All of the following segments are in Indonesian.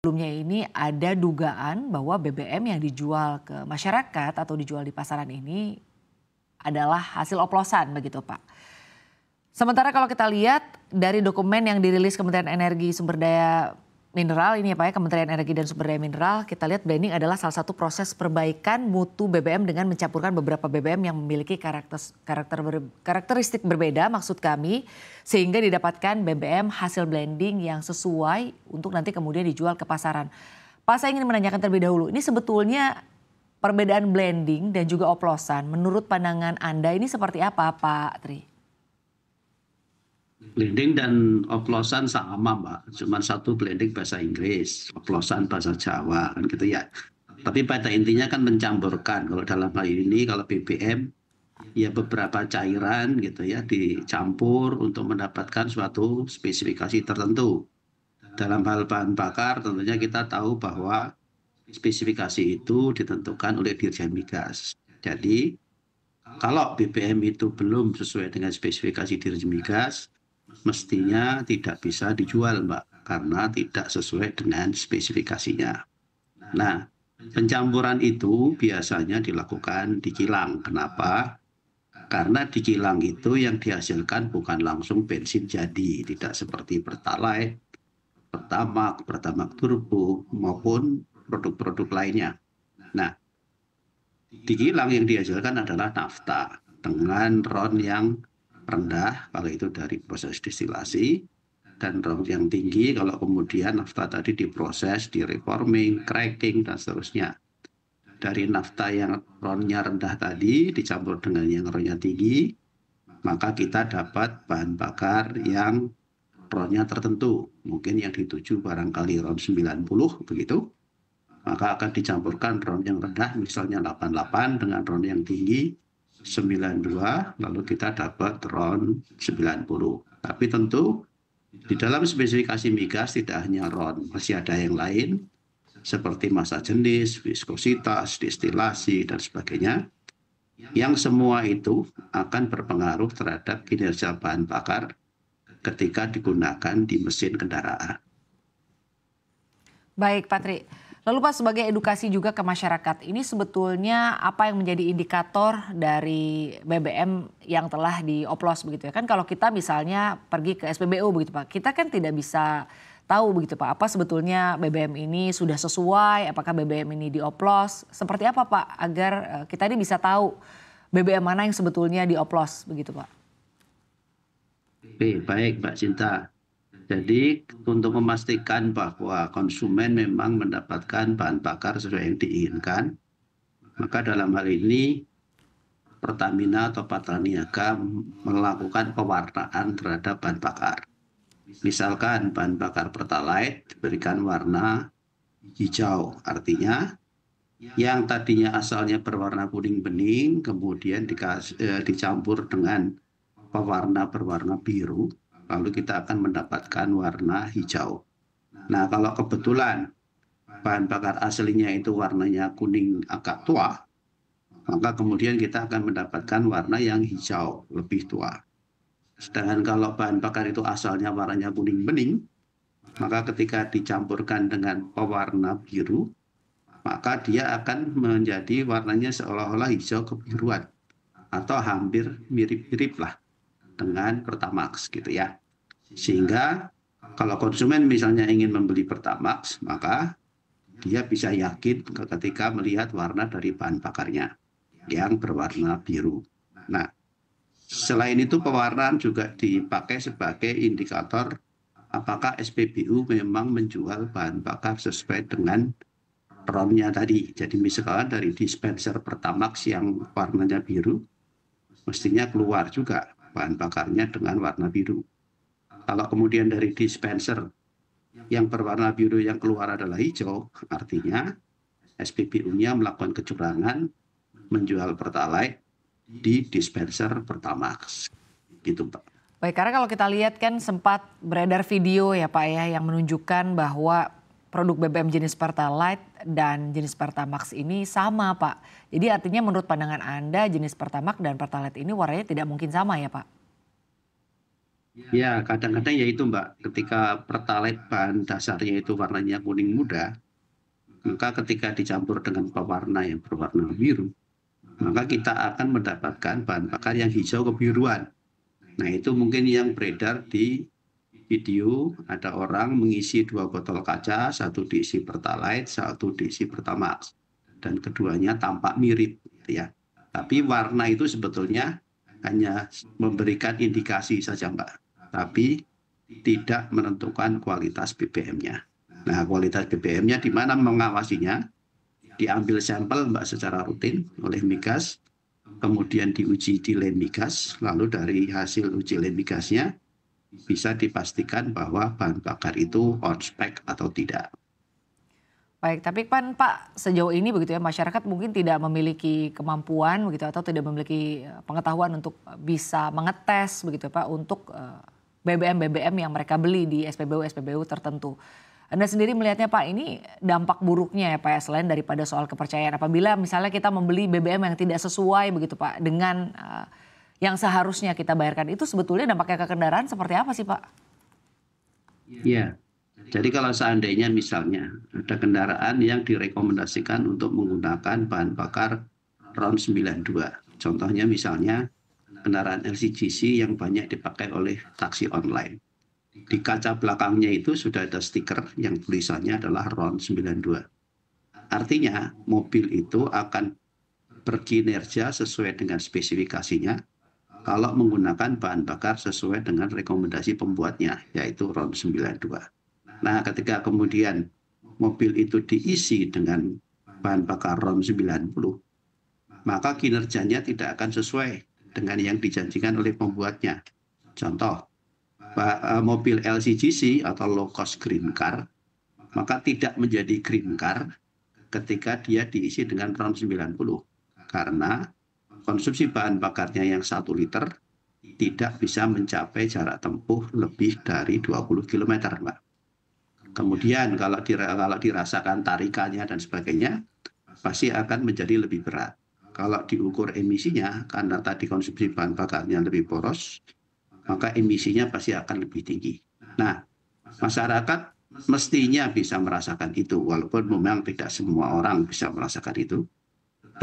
Sebelumnya ini ada dugaan bahwa BBM yang dijual ke masyarakat atau dijual di pasaran ini adalah hasil oplosan begitu Pak. Sementara kalau kita lihat dari dokumen yang dirilis Kementerian Energi Sumber Daya Mineral ini ya Pak ya, Kementerian Energi dan Sumber Daya Mineral, kita lihat blending adalah salah satu proses perbaikan mutu BBM dengan mencampurkan beberapa BBM yang memiliki karakteristik berbeda maksud kami, sehingga didapatkan BBM hasil blending yang sesuai untuk nanti kemudian dijual ke pasaran. Pak, saya ingin menanyakan terlebih dahulu, ini sebetulnya perbedaan blending dan juga oplosan menurut pandangan Anda ini seperti apa Pak Tri? Blending dan oplosan sama Mbak, cuma satu blending bahasa Inggris, oplosan bahasa Jawa kan gitu ya. Tapi pada intinya kan mencampurkan, kalau dalam hal ini kalau BBM ya beberapa cairan gitu ya dicampur untuk mendapatkan suatu spesifikasi tertentu. Dalam hal bahan bakar tentunya kita tahu bahwa spesifikasi itu ditentukan oleh Dirjen Migas. Jadi kalau BBM itu belum sesuai dengan spesifikasi Dirjen Migas, mestinya tidak bisa dijual Mbak, karena tidak sesuai dengan spesifikasinya. Nah, pencampuran itu biasanya dilakukan di kilang. Kenapa? Karena di kilang itu yang dihasilkan bukan langsung bensin jadi, tidak seperti Pertalite, Pertamax turbo, maupun produk-produk lainnya. Nah, di kilang yang dihasilkan adalah nafta dengan RON yang rendah kalau itu dari proses distilasi, dan RON yang tinggi kalau kemudian nafta tadi diproses, reforming, cracking, dan seterusnya. Dari nafta yang RON-nya rendah tadi dicampur dengan yang RON-nya tinggi, maka kita dapat bahan bakar yang RON-nya tertentu. Mungkin yang dituju barangkali RON 90 begitu. Maka akan dicampurkan RON yang rendah misalnya 88 dengan RON yang tinggi 92, lalu kita dapat RON 90. Tapi tentu di dalam spesifikasi migas tidak hanya RON, masih ada yang lain seperti massa jenis, viskositas, distilasi, dan sebagainya. Yang semua itu akan berpengaruh terhadap kinerja bahan bakar ketika digunakan di mesin kendaraan. Baik Pak Tri. Lalu Pak, sebagai edukasi juga ke masyarakat, ini sebetulnya apa yang menjadi indikator dari BBM yang telah dioplos begitu ya? Kan kalau kita misalnya pergi ke SPBU begitu Pak, kita kan tidak bisa tahu begitu Pak, apa sebetulnya BBM ini sudah sesuai, apakah BBM ini dioplos, seperti apa Pak agar kita ini bisa tahu BBM mana yang sebetulnya dioplos begitu Pak? Oke, baik Mbak Cinta. Jadi untuk memastikan bahwa konsumen memang mendapatkan bahan bakar sesuai yang diinginkan, maka dalam hal ini Pertamina atau Patraniaga melakukan pewarnaan terhadap bahan bakar. Misalkan bahan bakar Pertalite diberikan warna hijau, artinya yang tadinya asalnya berwarna kuning bening, kemudian dicampur dengan pewarna berwarna biru, lalu kita akan mendapatkan warna hijau. Nah, kalau kebetulan bahan bakar aslinya itu warnanya kuning agak tua, maka kemudian kita akan mendapatkan warna yang hijau lebih tua. Sedangkan kalau bahan bakar itu asalnya warnanya kuning bening, maka ketika dicampurkan dengan pewarna biru, maka dia akan menjadi warnanya seolah-olah hijau kebiruan atau hampir mirip-mirip lah dengan Pertamax gitu ya. Sehingga kalau konsumen misalnya ingin membeli Pertamax, maka dia bisa yakin ketika melihat warna dari bahan bakarnya yang berwarna biru. Nah, selain itu pewarnaan juga dipakai sebagai indikator apakah SPBU memang menjual bahan bakar sesuai dengan RON-nya tadi. Jadi misalkan dari dispenser Pertamax yang warnanya biru, mestinya keluar juga bahan bakarnya dengan warna biru. Kalau kemudian dari dispenser yang berwarna biru yang keluar adalah hijau, artinya SPBU-nya melakukan kecurangan menjual Pertalite di dispenser Pertamax. Gitu Pak. Baik, karena kalau kita lihat kan sempat beredar video ya Pak ya yang menunjukkan bahwa produk BBM jenis Pertalite dan jenis Pertamax ini sama Pak. Jadi artinya menurut pandangan Anda jenis Pertamax dan Pertalite ini warnanya tidak mungkin sama ya Pak? Ya, kadang-kadang ya itu Mbak, ketika Pertalite bahan dasarnya itu warnanya kuning muda, maka ketika dicampur dengan pewarna yang berwarna biru, maka kita akan mendapatkan bahan bakar yang hijau kebiruan. Nah, itu mungkin yang beredar di video, ada orang mengisi 2 botol kaca, satu diisi Pertalite, satu diisi Pertamax. Dan keduanya tampak mirip, gitu ya. Tapi warna itu sebetulnya hanya memberikan indikasi saja, Mbak. Tapi tidak menentukan kualitas BBM-nya. Nah, kualitas BBM-nya di mana mengawasinya? Diambil sampel, Mbak, secara rutin oleh Migas, kemudian diuji di lab migas, lalu dari hasil uji lab migasnya bisa dipastikan bahwa bahan bakar itu on spec atau tidak. Baik, tapi kan Pak sejauh ini begitu ya masyarakat mungkin tidak memiliki kemampuan begitu atau tidak memiliki pengetahuan untuk bisa mengetes begitu ya Pak untuk BBM-BBM yang mereka beli di SPBU-SPBU tertentu. Anda sendiri melihatnya Pak ini dampak buruknya ya Pak ya selain daripada soal kepercayaan apabila misalnya kita membeli BBM yang tidak sesuai begitu Pak dengan yang seharusnya kita bayarkan itu sebetulnya dampaknya ke kendaraan seperti apa sih Pak? Ya, jadi kalau seandainya misalnya ada kendaraan yang direkomendasikan untuk menggunakan bahan bakar RON 92. Contohnya misalnya kendaraan LCGC yang banyak dipakai oleh taksi online. Di kaca belakangnya itu sudah ada stiker yang tulisannya adalah RON 92. Artinya mobil itu akan berkinerja sesuai dengan spesifikasinya kalau menggunakan bahan bakar sesuai dengan rekomendasi pembuatnya, yaitu RON 92. Nah, ketika kemudian mobil itu diisi dengan bahan bakar RON 90, maka kinerjanya tidak akan sesuai dengan yang dijanjikan oleh pembuatnya. Contoh, mobil LCGC atau low cost green car, maka tidak menjadi green car ketika dia diisi dengan RON 90. Karena konsumsi bahan bakarnya yang 1 liter tidak bisa mencapai jarak tempuh lebih dari 20 km, Mbak. Kemudian kalau dirasakan tarikannya dan sebagainya, pasti akan menjadi lebih berat. Kalau diukur emisinya, karena tadi konsumsi bahan bakarnya lebih boros, maka emisinya pasti akan lebih tinggi. Nah, masyarakat mestinya bisa merasakan itu, walaupun memang tidak semua orang bisa merasakan itu.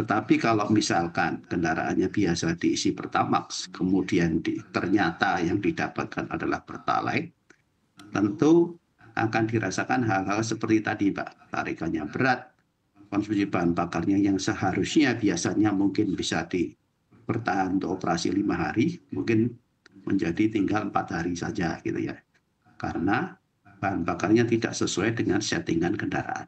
Tetapi kalau misalkan kendaraannya biasa diisi Pertamax, kemudian ternyata yang didapatkan adalah Pertalite, tentu akan dirasakan hal-hal seperti tadi, Pak. Tarikannya berat, konsumsi bahan bakarnya yang seharusnya biasanya mungkin bisa bertahan untuk operasi 5 hari, mungkin menjadi tinggal 4 hari saja gitu ya. Karena bahan bakarnya tidak sesuai dengan settingan kendaraan.